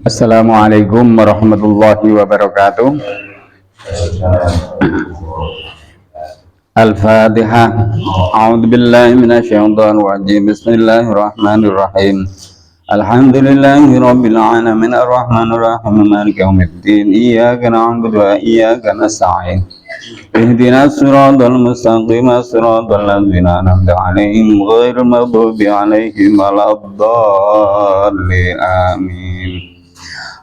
Assalamualaikum warahmatullahi wabarakatuh. Al-Fatihah. A'udzubillahi minasyaitonir rajim. Bismillahirrahmanirrahim. Alhamdulillahi rabbil alamin arrahmanir rahim maliki yaumiddin. Iyyaka na'budu wa iyyaka nasta'in. Ihdinas siratal mustaqim, siratal ladzina an'amta 'alaihim ghairil maghdubi 'alaihim waladdallin. Amin.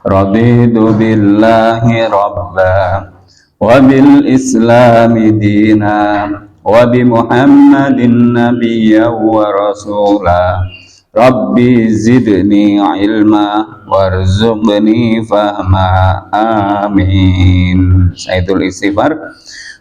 Raditu billahi rabba wa bil islami dina wa bi muhammadin nabiyya wa rasula. Rabbi zidni ilma warzuqni fahma. Amin. Sayyidul istighfar.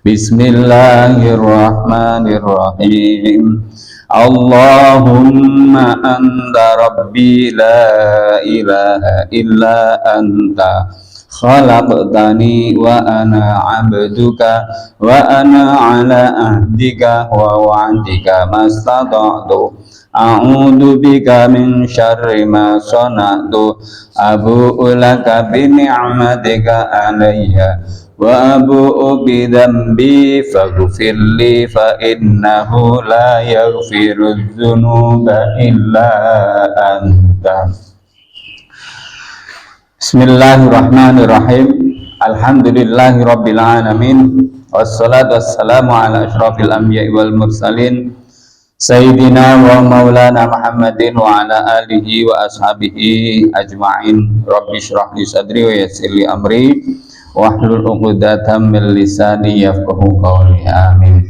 Bismillahirrahmanirrahim. Allahumma anta rabbi la ilaha illa anta khalaqtani wa ana abduka wa ana ala ahdika wa wa'dika mastata'tu. A'udzu bika min syarri ma sana'tu. Abu'u laka bi ni'matika alayya wa abu'u bi dzambi faghfirli fa innahu la yaghfiru dzunuba illa anta. Bismillahirrahmanirrahim. Alhamdulillahi rabbil alamin. Wassalatu wassalamu ala asyrafil anbiya'i wal mursalin Sayyidina wa maulana Muhammadin wa ala alihi wa ashabihi ajma'in. Rabbi syrah li sadri wa yassir li amri wahlul 'uqdatam min lisani yafqahu qawli. Amin.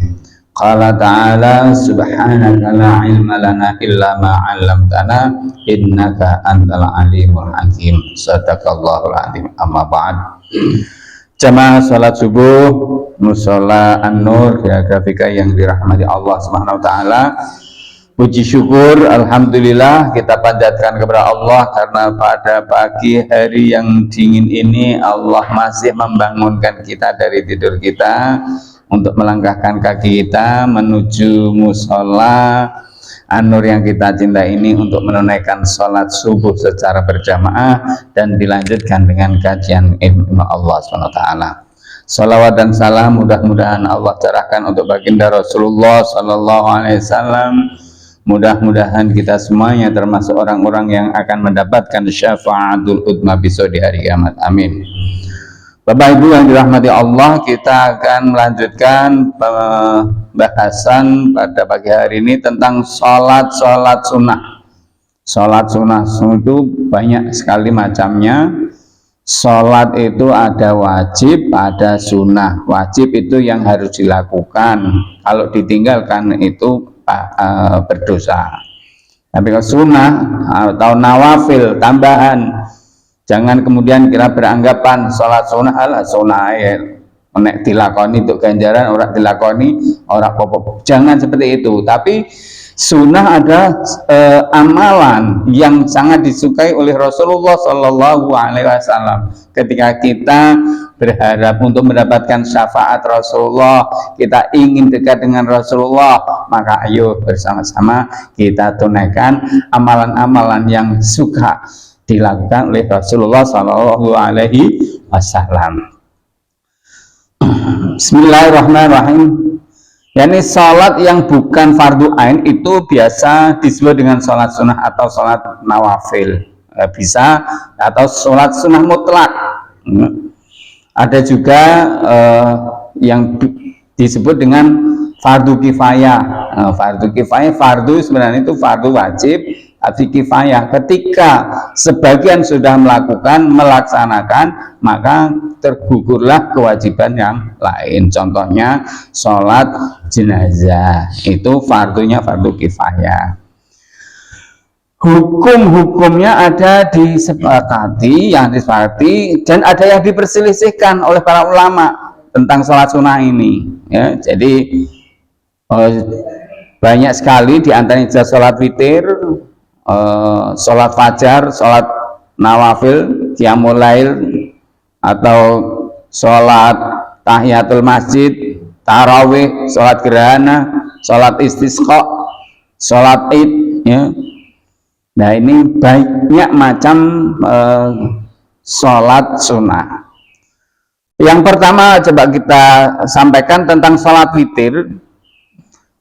Qala ta'ala subhanaka la ilma lana illa ma 'allamtana innaka antal alimul hakim. Sadaqallahul azim. Amma ba'd. Jamaah salat subuh Mushola An-Nur ya grafika yang dirahmati Allah Subhanahu wa taala. Puji syukur alhamdulillah kita panjatkan kepada Allah karena pada pagi hari yang dingin ini Allah masih membangunkan kita dari tidur kita untuk melangkahkan kaki kita menuju mushola An-Nur yang kita cinta ini untuk menunaikan sholat subuh secara berjamaah dan dilanjutkan dengan kajian ilmu Allah SWT. Salawat dan salam mudah-mudahan Allah curahkan untuk baginda Rasulullah SAW. Mudah-mudahan kita semuanya termasuk orang-orang yang akan mendapatkan syafaatul udma besok di hari kiamat. Amin. Bapak Ibu yang dirahmati Allah, kita akan melanjutkan pembahasan pada pagi hari ini tentang sholat sunnah. Sholat sunnah itu banyak sekali macamnya. Sholat itu ada wajib, ada sunnah. Wajib itu yang harus dilakukan. Kalau ditinggalkan itu berdosa. Tapi kalau sunnah atau nawafil tambahan, jangan kemudian kira beranggapan sholat sunnah ala sunnah air nek dilakoni untuk ganjaran, orang dilakoni orang popok. Jangan seperti itu. Tapi sunnah ada amalan yang sangat disukai oleh Rasulullah Shallallahu Alaihi Wasallam. Ketika kita berharap untuk mendapatkan syafaat Rasulullah, kita ingin dekat dengan Rasulullah, maka ayo bersama-sama kita tunaikan amalan-amalan yang suka dilakukan oleh Rasulullah Shallallahu Alaihi Wasallam. Bismillahirrahmanirrahim. Yani sholat yang bukan fardu ain itu biasa disebut dengan sholat sunnah atau sholat nawafil. Bisa atau sholat sunnah mutlak. Ada juga yang disebut dengan fardu kifayah. Fardu kifayah, fardu sebenarnya itu fardu wajib, tapi kifayah ketika sebagian sudah melaksanakan, maka tergugurlah kewajiban yang lain. Contohnya sholat jenazah itu fardunya fardu kifayah. Hukum-hukumnya ada disepakati, dan ada yang diperselisihkan oleh para ulama tentang sholat sunnah ini. Ya, jadi banyak sekali diantaranya sholat witir, sholat fajar, sholat nawafil, qiyamul lail, atau sholat tahiyatul masjid, tarawih, sholat gerhana, sholat istisqa, sholat id, ya. Nah, ini banyak macam sholat sunnah. Yang pertama coba kita sampaikan tentang sholat witir.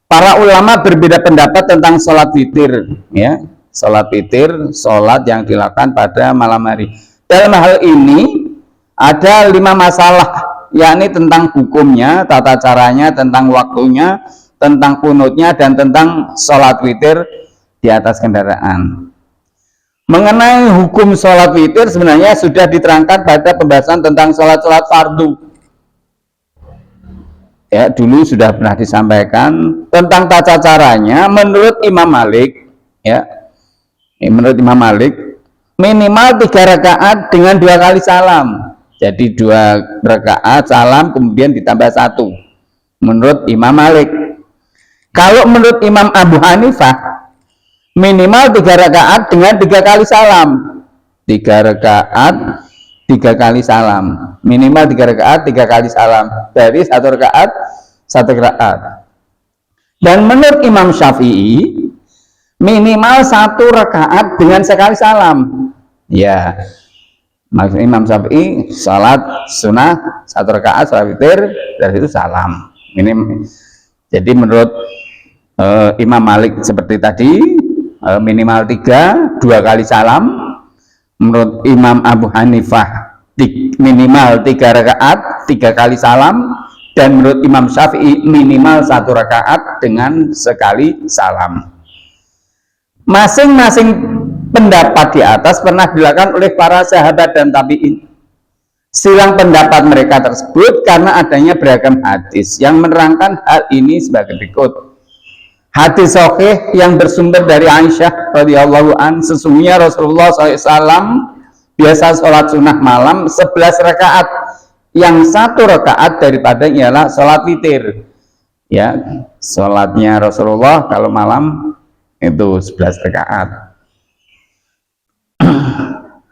Para ulama berbeda pendapat tentang sholat witir, ya. Sholat witir, sholat yang dilakukan pada malam hari. Dalam hal ini ada 5 masalah, yakni tentang hukumnya, tata caranya, tentang waktunya, tentang kunutnya, dan tentang sholat witir di atas kendaraan. Mengenai hukum sholat witir sebenarnya sudah diterangkan pada pembahasan tentang sholat-sholat fardu. Ya, dulu sudah pernah disampaikan tentang tata caranya. Menurut Imam Malik, ya, menurut Imam Malik minimal 3 rakaat dengan 2 kali salam. Jadi 2 rakaat salam kemudian ditambah 1. Menurut Imam Malik. Kalau menurut Imam Abu Hanifah minimal 3 rakaat dengan 3 kali salam. 3 rakaat 3 kali salam, minimal 3 rakaat 3 kali salam, dari 1 rakaat 1 rakaat. Dan menurut Imam Syafi'i minimal 1 rakaat dengan sekali salam. Ya, maksud Imam Syafi'i salat sunnah 1 rakaat salat witir, dari itu salam minim. Jadi menurut Imam Malik seperti tadi, minimal 3, 2 kali salam. Menurut Imam Abu Hanifah minimal 3 rakaat 3 kali salam, dan menurut Imam Syafi'i minimal 1 rakaat dengan sekali salam. Masing-masing pendapat di atas pernah dilakukan oleh para sahabat dan tabi'in. Silang pendapat mereka tersebut karena adanya beragam hadis yang menerangkan hal ini sebagai berikut. Hadis sahih yang bersumber dari Aisyah radhiyallahu an, sesungguhnya Rasulullah SAW biasa sholat sunnah malam 11 rakaat, yang 1 rakaat daripada ialah sholat witir. Ya, sholatnya Rasulullah kalau malam itu 11 rakaat.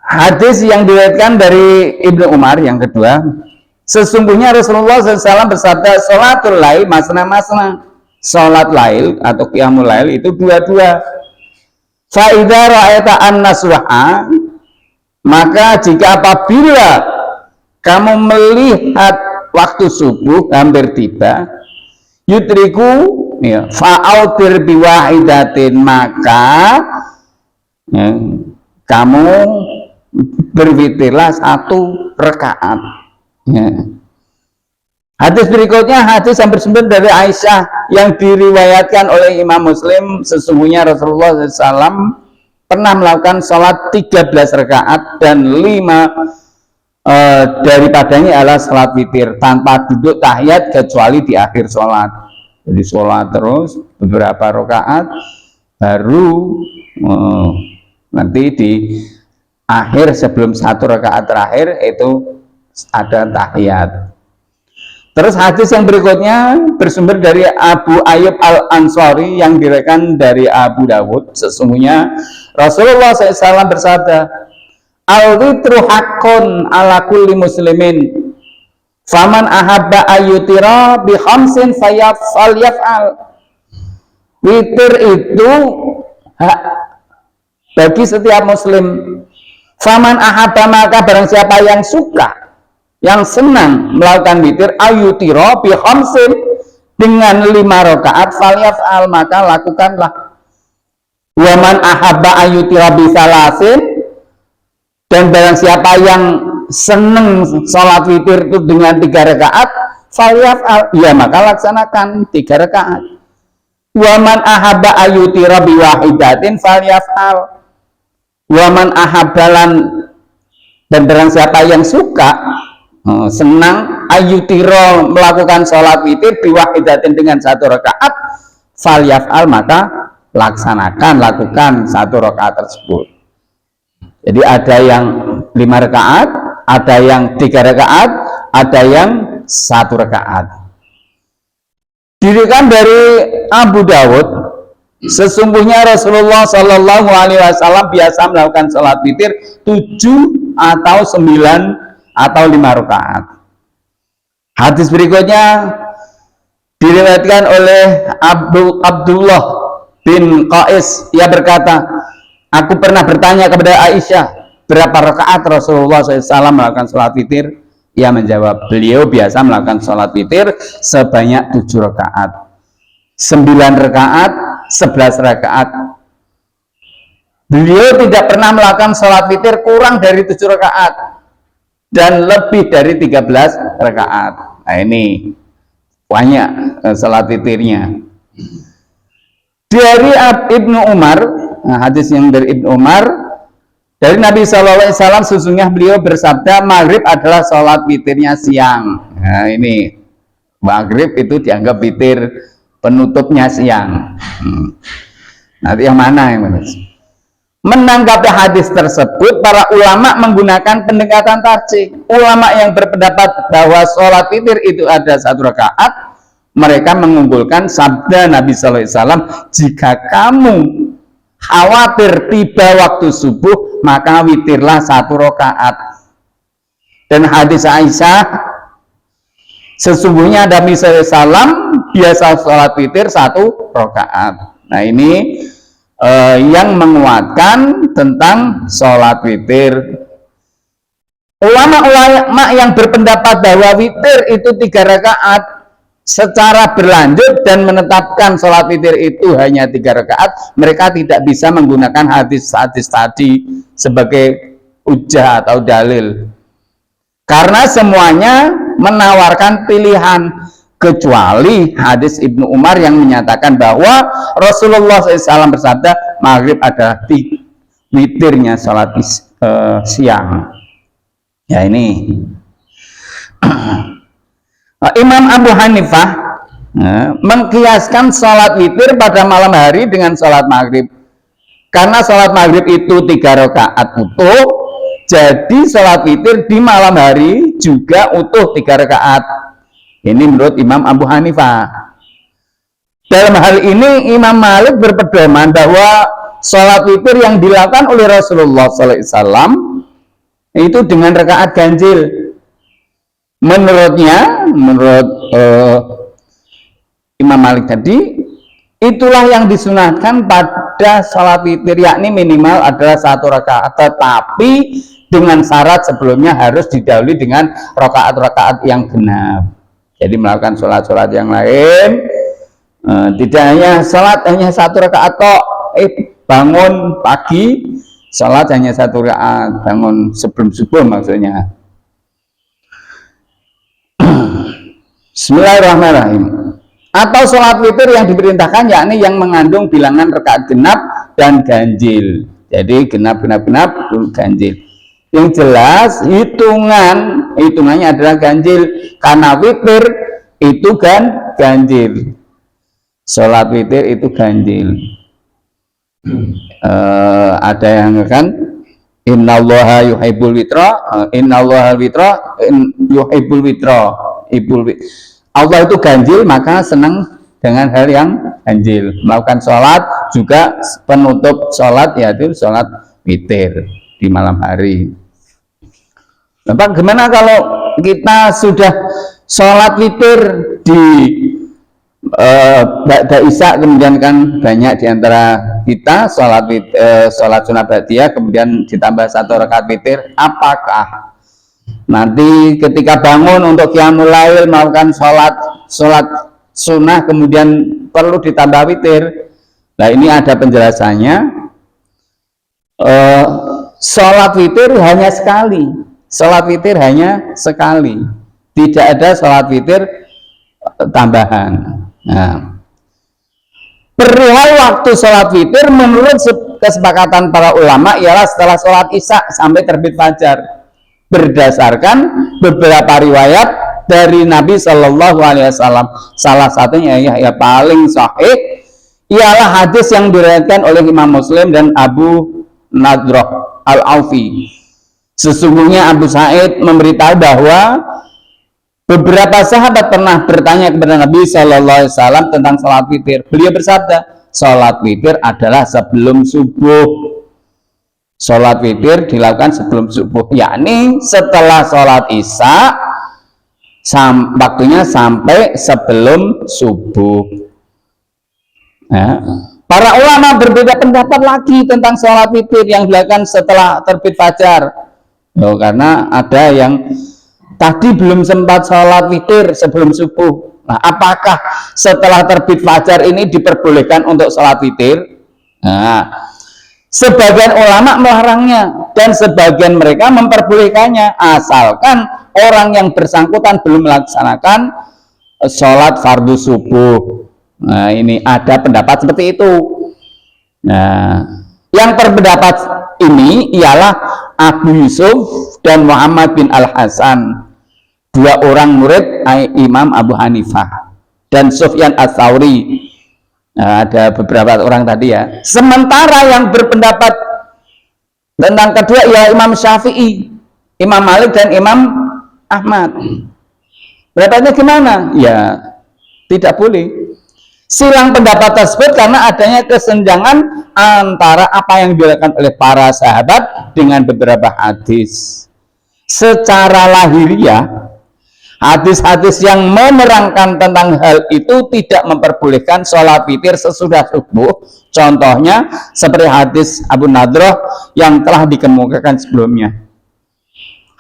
Hadis yang diriwayatkan dari Ibnu Umar yang kedua, sesungguhnya Rasulullah SAW bersabda, sholatul lail masna-masna. Sholat lail atau qiyamul lail itu 2-2. Fa idza ra'aita an-naswaha, maka jika apabila kamu melihat waktu subuh hampir tiba, yudriku ya, fa'autir biwahidatin, maka ya, kamu berwitirlah 1 rakaat. Ya. Hadis berikutnya hadis yang bersumber dari Aisyah yang diriwayatkan oleh Imam Muslim, sesungguhnya Rasulullah SAW pernah melakukan sholat 13 rakaat dan 5 daripadanya adalah sholat witir tanpa duduk tahiyat kecuali di akhir sholat. Jadi sholat terus beberapa rakaat baru nanti di akhir sebelum 1 rakaat terakhir itu ada tahiyat. Terus hadis yang berikutnya bersumber dari Abu Ayyub Al-Ansari yang diriwayatkan dari Abu Dawud, sesungguhnya Rasulullah SAW bersabda, al-witru haqqun ala kulli muslimin, faman ahabba ayyutira bi khamsin falyaf'al. Witir itu hak bagi setiap muslim. Faman ahabba, maka barang siapa yang suka, yang senang melakukan witir, ayutiro bi khamsin, dengan 5 rakaat, falyaf'al, maka lakukanlah. Wa man ahabba ayutiro bi salasin, dan barang siapa yang senang sholat witir itu dengan 3 rakaat, falyaf'al, ya maka laksanakan 3 rakaat. Wa man ahabba ayutiro bi wahidatin falyaf'al, wa man ahabbalan, dan barang siapa yang suka senang ayutiro melakukan sholat witir biwahidatin dengan 1 rakaat, falyaf'al, maka laksanakan, lakukan 1 rakaat tersebut. Jadi ada yang 5 rakaat, ada yang 3 rakaat, ada yang 1 rakaat. Diriwayatkan dari Abu Dawud, sesungguhnya Rasulullah Shallallahu Alaihi Wasallam biasa melakukan sholat witir 7 atau 9 atau 5 rakaat. Hadis berikutnya diriwayatkan oleh Abdullah bin Qais, ia berkata, Aku pernah bertanya kepada Aisyah, berapa rakaat Rasulullah SAW melakukan sholat witir? Ia menjawab, beliau biasa melakukan sholat witir sebanyak 7 rakaat, 9 rakaat, 11 rakaat. Beliau tidak pernah melakukan sholat witir kurang dari 7 rakaat dan lebih dari 13 rakaat. Nah ini banyak sholat witirnya. Dari Ibnu Umar, hadis yang dari Ibnu Umar, dari Nabi SAW, sesungguhnya beliau bersabda, maghrib adalah sholat witirnya siang. Nah ini maghrib itu dianggap witir penutupnya siang. Nanti yang mana yang mana? Menanggapi hadis tersebut, para ulama menggunakan pendekatan tarjih. Ulama yang berpendapat bahwa sholat witir itu ada 1 rakaat, mereka mengunggulkan sabda Nabi SAW, jika kamu khawatir tiba waktu subuh, maka witirlah 1 rakaat. Dan hadis Aisyah, sesungguhnya Nabi SAW biasa sholat witir 1 rakaat. Nah ini yang menguatkan tentang sholat witir. Ulama-ulama yang berpendapat bahwa witir itu 3 rakaat secara berlanjut dan menetapkan sholat witir itu hanya 3 rakaat, mereka tidak bisa menggunakan hadis-hadis tadi sebagai hujjah atau dalil, karena semuanya menawarkan pilihan, kecuali hadis Ibnu Umar yang menyatakan bahwa Rasulullah SAW bersabda, maghrib adalah witirnya sholat siang. Ya ini Imam Abu Hanifah mengkiaskan sholat witir pada malam hari dengan sholat maghrib. Karena sholat maghrib itu 3 rakaat utuh, jadi sholat witir di malam hari juga utuh 3 rakaat. Ini menurut Imam Abu Hanifah. Dalam hal ini Imam Malik berpedoman bahwa sholat witir yang dilakukan oleh Rasulullah SAW itu dengan rakaat ganjil. Menurutnya, menurut Imam Malik tadi, itulah yang disunahkan pada sholat witir, yakni minimal adalah 1 rakaat, tetapi dengan syarat sebelumnya harus didahului dengan rakaat-rakaat yang genap. Jadi melakukan sholat-sholat yang lain, tidak hanya sholat hanya 1 rakaat kok, bangun pagi sholat hanya 1 rakaat, bangun sebelum subuh maksudnya. Bismillahirrahmanirrahim. Atau sholat witir yang diperintahkan, yakni yang mengandung bilangan rakaat genap dan ganjil. Jadi genap ganjil. Yang jelas hitungannya adalah ganjil, karena witir itu kan ganjil. Sholat witir itu ganjil. Ada yang kan innallaha yuhibbul witra, innallaha witra yuhibbul witra. Allah itu ganjil, maka senang dengan hal yang ganjil. Melakukan sholat juga penutup sholat, yaitu sholat witir di malam hari. Bapak, gimana kalau kita sudah sholat witir di ba'da isya, kemudian kan banyak diantara kita sholat sunat ba'diyah, kemudian ditambah 1 rakaat witir, apakah nanti ketika bangun untuk qiyamul lail melakukan sholat sunnah kemudian perlu ditambah witir? Nah ini ada penjelasannya. Sholat witir hanya sekali. Sholat witir hanya sekali, tidak ada sholat witir tambahan. Nah, perihal waktu sholat witir menurut kesepakatan para ulama ialah setelah sholat isya sampai terbit fajar, berdasarkan beberapa riwayat dari Nabi Shallallahu Alaihi Wasallam. Salah satunya ya paling sahih ialah hadis yang diriwayatkan oleh Imam Muslim dan Abu Nadrah Al-Aufi. Sesungguhnya Abu Sa'id memberitahu bahwa beberapa sahabat pernah bertanya kepada Nabi Shallallahu Alaihi Wasallam tentang sholat witir. Beliau bersabda, sholat witir adalah sebelum subuh. Sholat witir dilakukan sebelum subuh, yakni setelah sholat isya, waktunya sampai sebelum subuh. Nah, Para ulama berbeda pendapat lagi tentang sholat witir yang dilakukan setelah terbit fajar. Karena ada yang tadi belum sempat sholat witir sebelum subuh. Nah, apakah setelah terbit fajar ini diperbolehkan untuk sholat witir? Nah, sebagian ulama melarangnya dan sebagian mereka memperbolehkannya, asalkan orang yang bersangkutan belum melaksanakan sholat fardu subuh. Nah, ini ada pendapat seperti itu. Nah, yang berpendapat ini ialah Abu Yusuf dan Muhammad bin Al-Hasan, dua orang murid Imam Abu Hanifah, dan Sufyan Ats-Tsauri. Nah, ada beberapa orang tadi ya. Sementara yang berpendapat tentang kedua ya Imam Syafi'i, Imam Malik dan Imam Ahmad. Pendapatnya gimana? Ya tidak boleh. Silang pendapat tersebut karena adanya kesenjangan antara apa yang dilakukan oleh para sahabat dengan beberapa hadis. Secara lahiriah, hadis-hadis yang menerangkan tentang hal itu tidak memperbolehkan sholat witir sesudah subuh. Contohnya seperti hadis Abu Nadrah yang telah dikemukakan sebelumnya.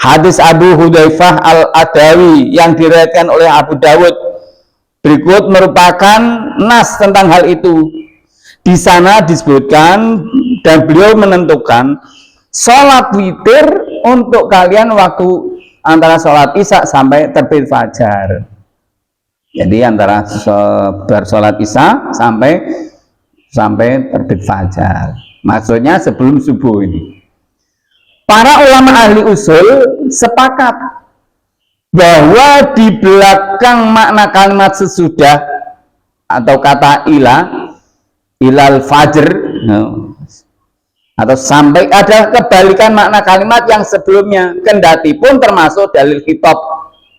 Hadis Abu Hudzaifah Al-Adawi yang diriwayatkan oleh Abu Dawud berikut merupakan nas tentang hal itu. Di sana disebutkan dan beliau menentukan sholat witir untuk kalian waktu antara sholat isya sampai terbit fajar. Jadi antara bersolat isya sampai terbit fajar. Maksudnya sebelum subuh ini. Para ulama ahli usul sepakat bahwa di belakang makna kalimat sesudah atau kata ilal fajr atau sampai, ada kebalikan makna kalimat yang sebelumnya, kendati pun termasuk dalil kitab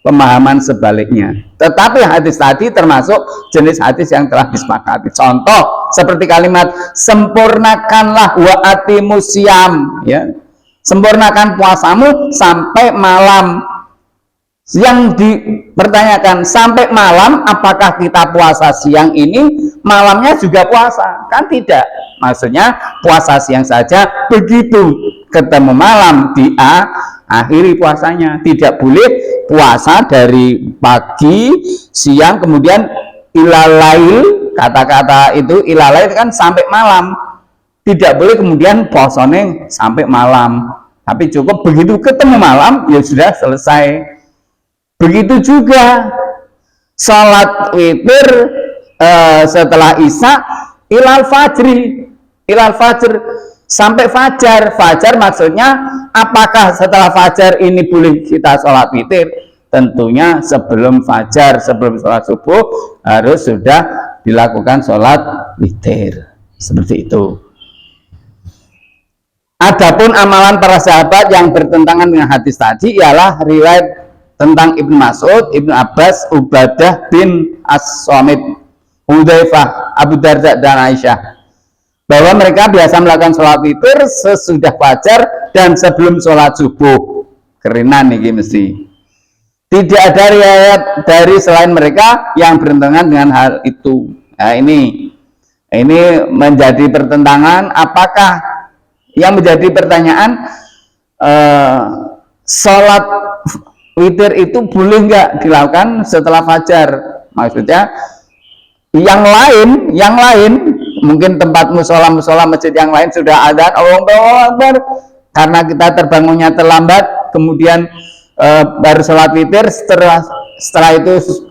pemahaman sebaliknya. Tetapi hadis tadi termasuk jenis hadis yang telah disepakati. Contoh seperti kalimat sempurnakanlah wa atimus syiyam, ya. Sempurnakan puasamu sampai malam. Yang dipertanyakan sampai malam, apakah kita puasa siang ini malamnya juga puasa? Kan tidak. Maksudnya puasa siang saja, begitu ketemu malam akhiri puasanya. Tidak boleh puasa dari pagi, siang, kemudian ilalail, kata-kata itu ilalail kan sampai malam. Tidak boleh kemudian puasanya sampai malam. Tapi cukup begitu ketemu malam, ya sudah selesai. Begitu juga sholat witir setelah isya ilal fajr sampai fajar. Fajar maksudnya apakah setelah fajar ini boleh kita sholat witir? Tentunya sebelum fajar, sebelum sholat subuh harus sudah dilakukan sholat witir. Seperti itu. Adapun amalan para sahabat yang bertentangan dengan hadis tadi ialah riwayat tentang Ibnu Mas'ud, Ibnu Abbas, Ubadah bin As-Samit, Hudzaifah, Abu Darda dan Aisyah, bahwa mereka biasa melakukan sholat witir sesudah fajar dan sebelum sholat subuh. Kerenan nih mesti. Tidak ada riwayat dari selain mereka yang bertentangan dengan hal itu. Nah, ini menjadi pertentangan. Apakah yang menjadi pertanyaan, sholat witir itu boleh nggak dilakukan setelah fajar? Maksudnya yang lain mungkin tempat musola masjid yang lain sudah adzan Allahu Akbar, karena kita terbangunnya terlambat, kemudian baru sholat witir, setelah itu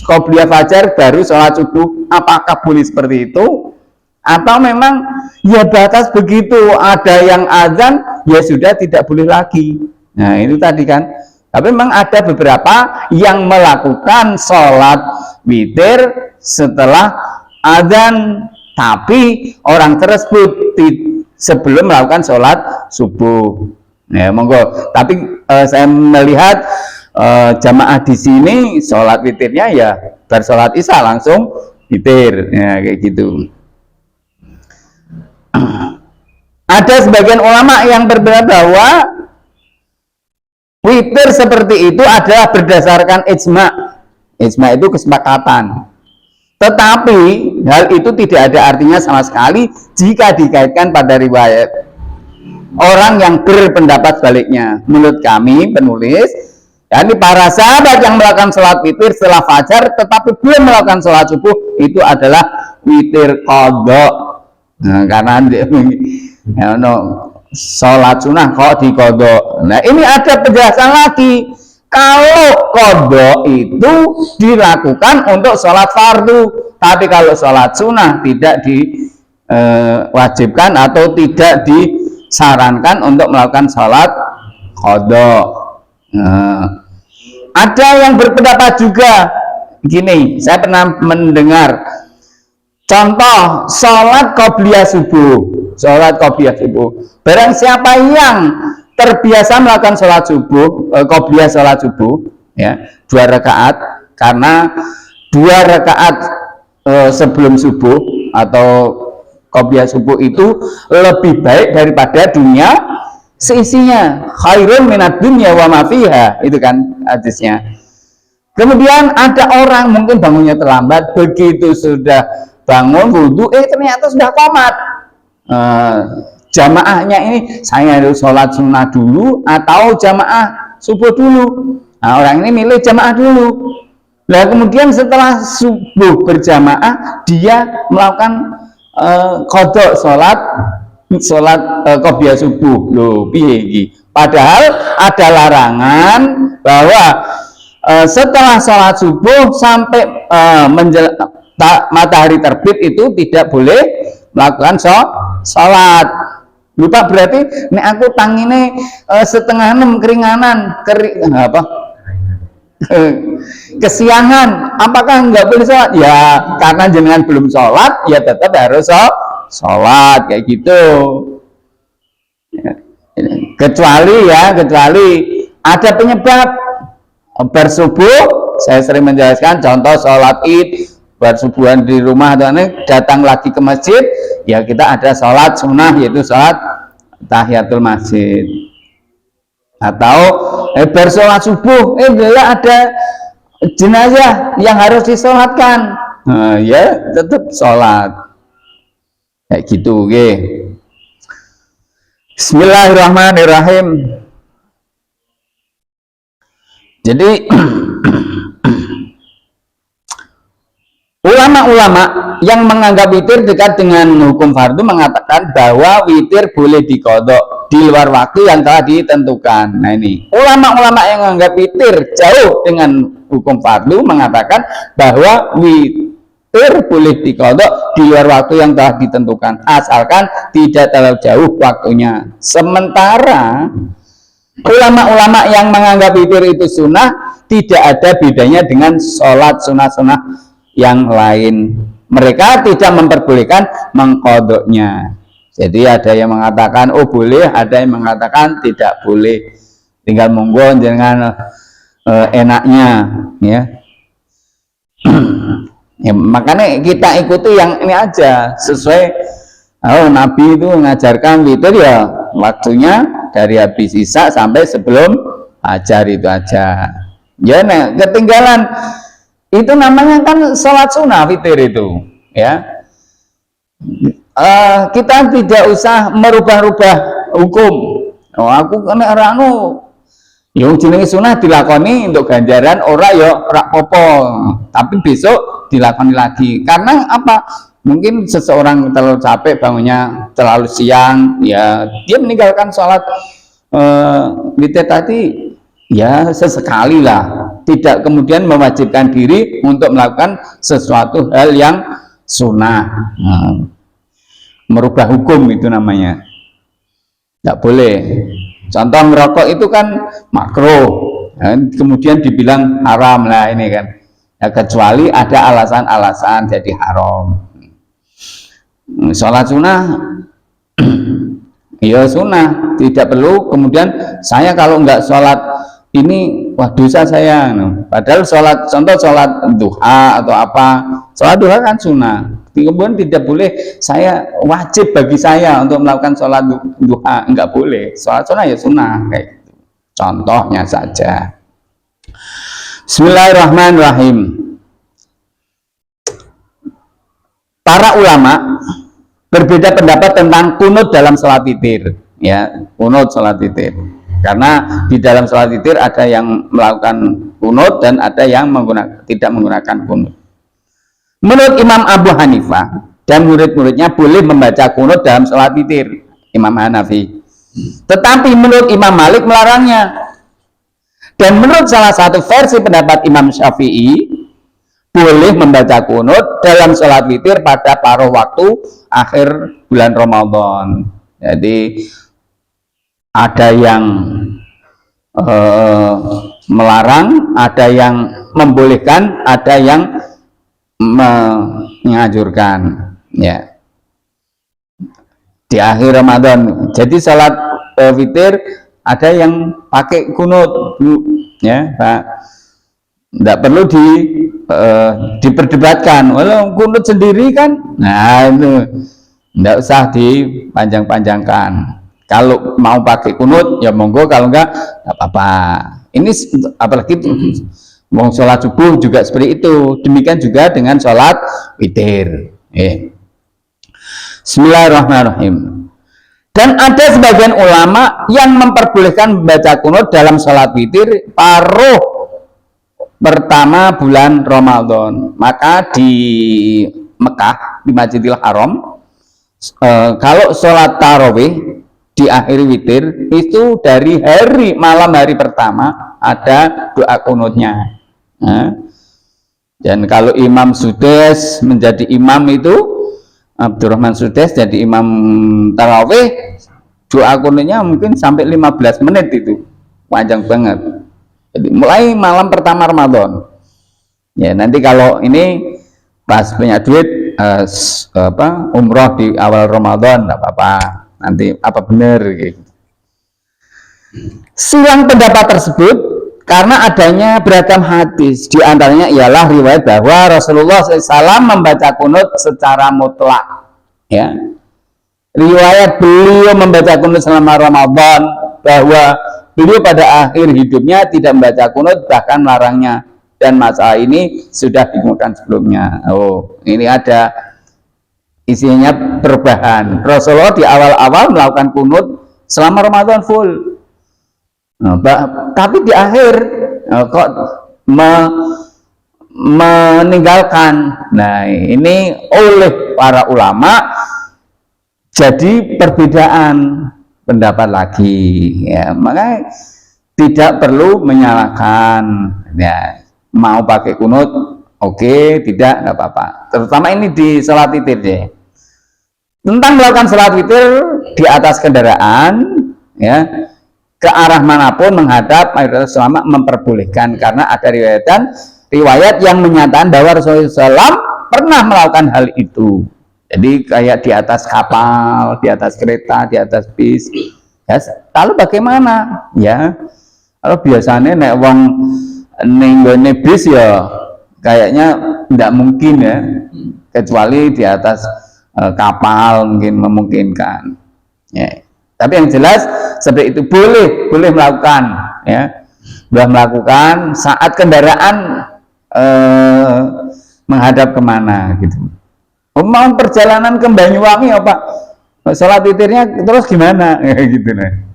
qobliyah fajar baru sholat subuh. Apakah boleh seperti itu? Atau memang ya batas begitu, ada yang adzan ya sudah tidak boleh lagi? Nah itu tadi kan. Tapi memang ada beberapa yang melakukan sholat witir setelah adzan, tapi orang tersebut sebelum melakukan sholat subuh. Ya monggo. Tapi saya melihat jamaah di sini sholat witirnya ya bersolat isya langsung witir, ya kayak gitu. Ada sebagian ulama yang berbeda bahwa witir seperti itu adalah berdasarkan ijma. Ijma itu kesepakatan. Tetapi hal itu tidak ada artinya sama sekali jika dikaitkan pada riwayat orang yang berpendapat sebaliknya. Menurut kami penulis, yakni para sahabat yang melakukan sholat witir setelah fajar tetapi belum melakukan sholat subuh itu adalah witir qadha. Nah, karena ya, sholat sunnah kok di qadha. Nah, ini ada penjelasan lagi. Kalau qadha itu dilakukan untuk sholat fardu, tapi kalau sholat sunnah tidak diwajibkan atau tidak disarankan untuk melakukan sholat qadha. Nah, ada yang berpendapat juga gini, saya pernah mendengar contoh sholat qobliyah subuh. Sholat qobliyah subuh, barang siapa yang terbiasa melakukan sholat subuh, qobliyah sholat subuh, ya 2 rakaat, karena 2 rakaat sebelum subuh atau qobliyah subuh itu lebih baik daripada dunia seisinya, khairun minad dunya wa ma fiha, itu kan hadisnya. Kemudian ada orang mungkin bangunnya terlambat, begitu sudah bangun wudhu, ternyata sudah qomat. Jamaahnya ini saya harus sholat sunnah dulu atau jamaah subuh dulu. Nah, orang ini milih jamaah dulu. Nah, kemudian setelah subuh berjamaah dia melakukan qadha sholat qobliyah subuh. Loh, piye iki? Padahal ada larangan bahwa setelah sholat subuh sampai matahari terbit itu tidak boleh melakukan sholat. Lupa berarti nek aku tangine 5:30 keringanan kesiangan, apakah enggak boleh sholat? Ya karena jenengan belum sholat, ya tetap harus sholat kayak gitu. Kecuali ada penyebab bersubuh. Saya sering menjelaskan contoh sholat id bersubuhan di rumah atau datang lagi ke masjid, ya kita ada sholat sunnah yaitu sholat tahiyatul masjid. Atau bersolat subuh, ada jenazah yang harus disolatkan, ya tetap sholat kayak gitu. Oke. Bismillahirrahmanirrahim. Jadi ulama-ulama yang menganggap witir dekat dengan hukum fardu mengatakan bahwa witir boleh diqadha di luar waktu yang telah ditentukan. Nah, ini ulama-ulama yang menganggap witir jauh dengan hukum fardu mengatakan bahwa witir boleh diqadha di luar waktu yang telah ditentukan asalkan tidak terlalu jauh waktunya. Sementara ulama-ulama yang menganggap witir itu sunnah tidak ada bedanya dengan sholat sunnah-sunnah yang lain. Mereka tidak memperbolehkan mengqadhanya. Jadi ada yang mengatakan oh boleh, ada yang mengatakan tidak boleh. Tinggal monggo dengan enaknya, ya. Ya, makanya kita ikuti yang ini aja sesuai. Nabi itu mengajarkan witir ya waktunya dari habis isya sampai sebelum fajar itu aja. Ya, nah, ketinggalan itu namanya kan sholat sunnah witir itu, ya. Kita tidak usah merubah-rubah hukum. Aku kena ranu, yang jenenge sunnah dilakoni untuk ganjaran ora ya ora apa, tapi besok dilakoni lagi. Karena apa? Mungkin seseorang terlalu capek bangunnya terlalu siang, ya dia meninggalkan sholat witir tadi ya sesekali lah. Tidak kemudian mewajibkan diri untuk melakukan sesuatu hal yang sunnah. Merubah hukum itu namanya. Tidak boleh. Contoh merokok itu kan makruh, kemudian dibilang haram lah ini kan. Ya, kecuali ada alasan-alasan jadi haram. Sholat sunnah ya sunnah, tidak perlu kemudian saya kalau nggak sholat ini wah dosa saya. Padahal contoh sholat duha atau apa, sholat duha kan sunnah, kemudian tidak boleh saya wajib bagi saya untuk melakukan sholat duha, enggak boleh. Sholat sunnah ya sunnah kayak gitu. Contohnya saja. Bismillahirrahmanirrahim. para ulama berbeda pendapat tentang kunut dalam sholat witir, ya, kunut sholat witir. Karena di dalam sholat witir ada yang melakukan kunut dan ada yang tidak menggunakan kunut. Menurut Imam Abu Hanifah dan murid-muridnya boleh membaca kunut dalam sholat witir, Imam Hanafi. Tetapi menurut Imam Malik melarangnya. Dan menurut salah satu versi pendapat Imam Syafi'i, boleh membaca kunut dalam sholat witir pada paruh waktu akhir bulan Ramadan. Jadi ada yang melarang, ada yang membolehkan, ada yang menganjurkan, ya, di akhir Ramadan. Jadi sholat witir ada yang pakai kunut, ya, Pak. Tidak perlu diperdebatkan. Walau kunut sendiri kan, nah itu tidak usah dipanjang-panjangkan. Kalau mau pakai kunut ya monggo, kalau enggak apa-apa. Ini apalagi mau sholat subuh juga seperti itu. Demikian juga dengan sholat witir. Bismillahirrahmanirrahim. Dan ada sebagian ulama yang memperbolehkan membaca kunut dalam sholat witir paruh pertama bulan Ramadan. Maka di Mekah, di Masjidil Haram, kalau sholat tarawih di akhir witir itu dari malam hari pertama ada doa kunutnya. Dan kalau Imam Sudes menjadi imam itu, Abdurrahman Sudes jadi imam tarawih, doa kunutnya mungkin sampai 15 menit, itu panjang banget. Jadi mulai malam pertama Ramadan. Ya, nanti kalau ini pas punya duit umroh di awal Ramadan, enggak apa-apa. Nanti apa benar gitu. Silang pendapat tersebut karena adanya beragam hadis. Di antaranya ialah riwayat bahwa Rasulullah SAW membaca kunut secara mutlak. Ya, riwayat beliau membaca kunut selama Ramadan, bahwa beliau pada akhir hidupnya tidak membaca kunut, bahkan melarangnya. Dan masalah ini sudah ditemukan sebelumnya. Oh, ini ada isinya perubahan. Rasulullah di awal-awal melakukan kunut selama Ramadan full. Tapi di akhir kok meninggalkan. Nah, ini oleh para ulama jadi perbedaan pendapat lagi, ya. Makanya tidak perlu menyalahkan, ya. Mau pakai kunut oke, tidak apa-apa. Terutama ini di sholat witir deh. Tentang melakukan sholat witir di atas kendaraan, ya, ke arah manapun menghadap, mayoritas ulama memperbolehkan karena ada riwayat yang menyatakan bahwa Rasulullah SAW pernah melakukan hal itu. Jadi kayak di atas kapal, di atas kereta, di atas bis. Ya, lalu bagaimana? Ya, kalau biasanya nek wong nenggone bis ya kayaknya tidak mungkin, ya, kecuali di atas kapal mungkin memungkinkan, ya. Tapi yang jelas seperti itu boleh melakukan, ya, boleh melakukan saat kendaraan menghadap kemana gitu. Mau perjalanan ke Banyuwangi apa sholat witirnya terus gimana, gitu nah.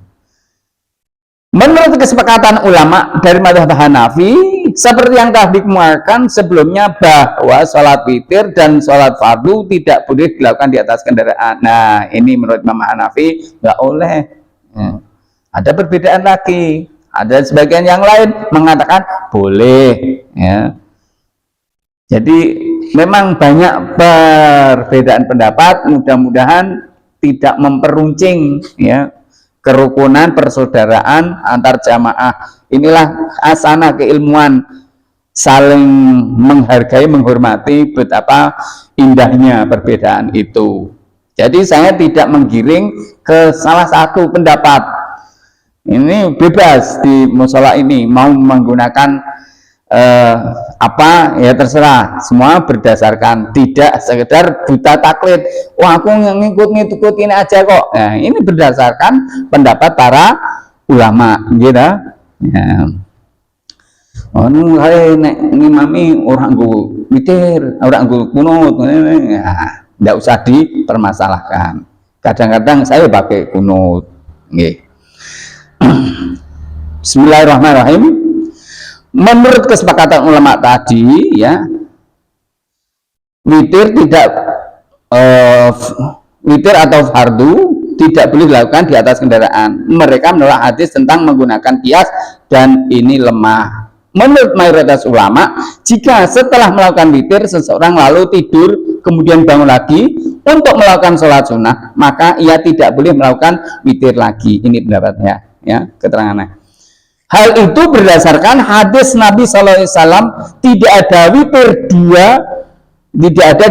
Menurut kesepakatan ulama dari mazhab Hanafi, seperti yang telah dikemukakan sebelumnya, bahwa sholat witir dan sholat fardu tidak boleh dilakukan di atas kendaraan. Nah, ini menurut Imam Hanafi nggak oleh. Ada perbedaan lagi. Ada sebagian yang lain mengatakan boleh, ya. Jadi memang banyak perbedaan pendapat. Mudah-mudahan tidak memperuncing, ya, kerukunan persaudaraan antar jamaah. Inilah asana keilmuan, saling menghargai, menghormati, betapa indahnya perbedaan itu. Jadi saya tidak menggiring ke salah satu pendapat. Ini bebas di musola ini, mau menggunakan apa ya terserah, semua berdasarkan, tidak sekedar buta taklid. Wah, aku ngikut ini aja kok. Nah, ini berdasarkan pendapat para ulama, gitu ya. Oh, nek ngimami orang nggo witir, orang nggo kunut, ya. tidak usah dipermasalahkan. Kadang-kadang saya pakai kunut. Bismillahirrahmanirrahim. Menurut kesepakatan ulama tadi, ya, witir atau fardu tidak boleh dilakukan di atas kendaraan. Mereka menolak hadis tentang menggunakan kias dan ini lemah. Menurut mayoritas ulama, jika setelah melakukan witir seseorang lalu tidur kemudian bangun lagi untuk melakukan sholat sunnah, maka ia tidak boleh melakukan witir lagi. Ini pendapatnya, ya, keterangannya. Hal itu berdasarkan hadis Nabi SAW, tidak ada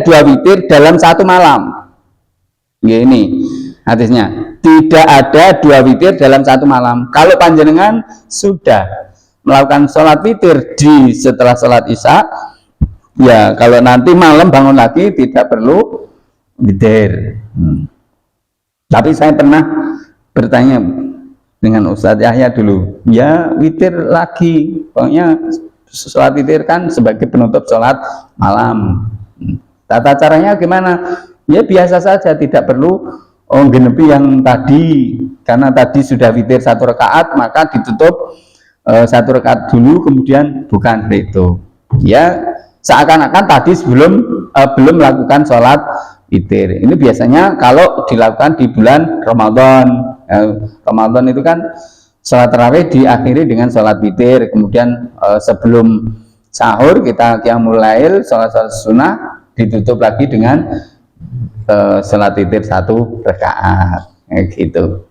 dua witir dalam satu malam. Ini hadisnya, tidak ada dua witir dalam satu malam. Kalau panjenengan sudah melakukan sholat witir setelah sholat isya, ya kalau nanti malam bangun lagi tidak perlu witir. Tapi saya pernah bertanya dengan Ustadz Yahya dulu, ya witir lagi, pokoknya sholat witir kan sebagai penutup sholat malam. Tata caranya gimana? Ya biasa saja, tidak perlu genepi yang tadi, karena tadi sudah witir 1 rakaat, maka ditutup 1 rakaat dulu, kemudian bukan itu. Ya seakan-akan tadi belum melakukan sholat witir. Ini biasanya kalau dilakukan di bulan Ramadan. Ramadan itu kan sholat tarawih diakhiri dengan sholat witir, kemudian sebelum sahur kita qiyamul lail, sholat sunnah, ditutup lagi dengan sholat witir 1 rakaat, gitu.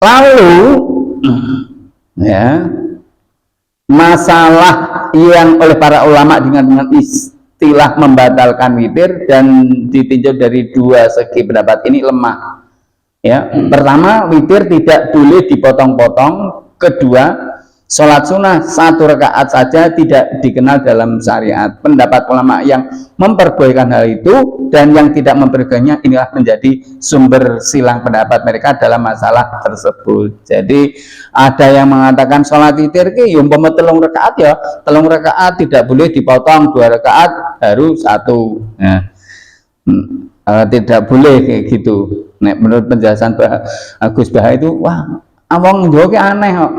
Lalu ya, masalah yang oleh para ulama dengan istilah membatalkan witir dan ditinjau dari dua segi pendapat ini lemah. Ya, pertama, witir tidak boleh dipotong-potong. Kedua, sholat sunnah 1 rakaat saja tidak dikenal dalam syariat. Pendapat ulama yang memperbolehkan hal itu dan yang tidak memperbolehkannya, inilah menjadi sumber silang pendapat mereka dalam masalah tersebut. Jadi ada yang mengatakan sholat witir ki umpama 3 rakaat, ya 3 rakaat tidak boleh dipotong, 2 rakaat baru 1. Ya. Tidak boleh kayak gitu. Nek menurut penjelasan Gus Bah itu, wah awang njowo ki aneh kok.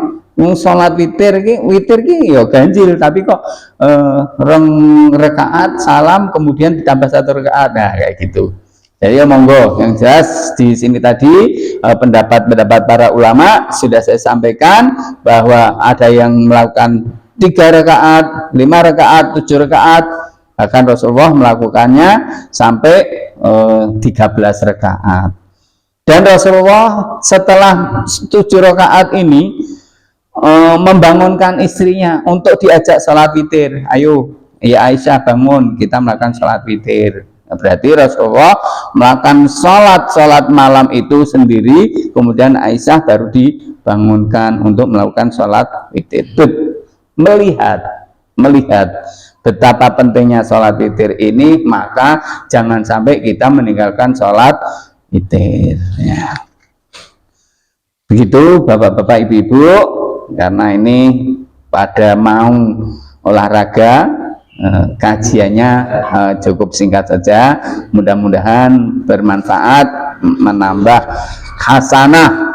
Sholat witir ki ya ganjil, tapi kok 2 rakaat salam kemudian ditambah 1 rakaat. Nah kayak gitu. Jadi ya monggo, yang jelas di sini tadi pendapat para ulama sudah saya sampaikan, bahwa ada yang melakukan 3 rakaat, 5 rakaat, 7 rakaat, bahkan Rasulullah melakukannya sampai 13 rakaat. Dan Rasulullah setelah 7 rakaat ini membangunkan istrinya untuk diajak sholat witir. Ayo, ya Aisyah bangun, kita melakukan sholat witir. Berarti Rasulullah melakukan sholat malam itu sendiri, kemudian Aisyah baru dibangunkan untuk melakukan sholat witir. Melihat betapa pentingnya sholat witir ini, maka jangan sampai kita meninggalkan sholat witir, ya. Begitu bapak-bapak, ibu-ibu, karena ini pada mau olahraga, kajiannya cukup singkat saja. Mudah-mudahan bermanfaat, menambah hasanah,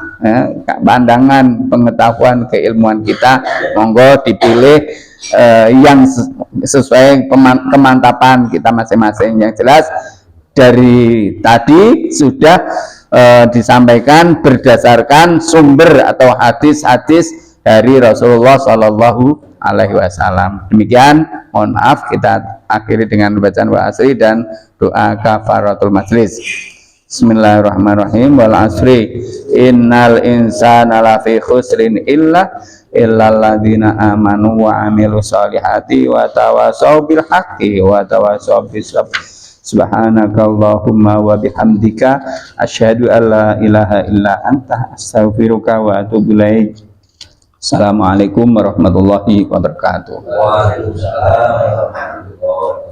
pandangan, pengetahuan, keilmuan kita. Monggo dipilih yang sesuai kemantapan kita masing-masing. Yang jelas dari tadi sudah disampaikan berdasarkan sumber atau hadis-hadis dari Rasulullah Shallallahu Alaihi Wasallam. Demikian, mohon maaf, kita akhiri dengan bacaan wa asri dan doa kafaratul majlis. Bismillahirrahmanirrahim. Wal asri innal insana lafi khusrin illal ladzina amanu wa amilus solihati wa tawasaw bil haqqi wa tawasaw bis sabr. Subhanakallahumma wa bihamdika asyhadu an la ilaha illa anta astaghfiruka wa atubu ilaik. Assalamualaikum warahmatullahi wabarakatuh. Waalaikumsalam warahmatullahi wabarakatuh.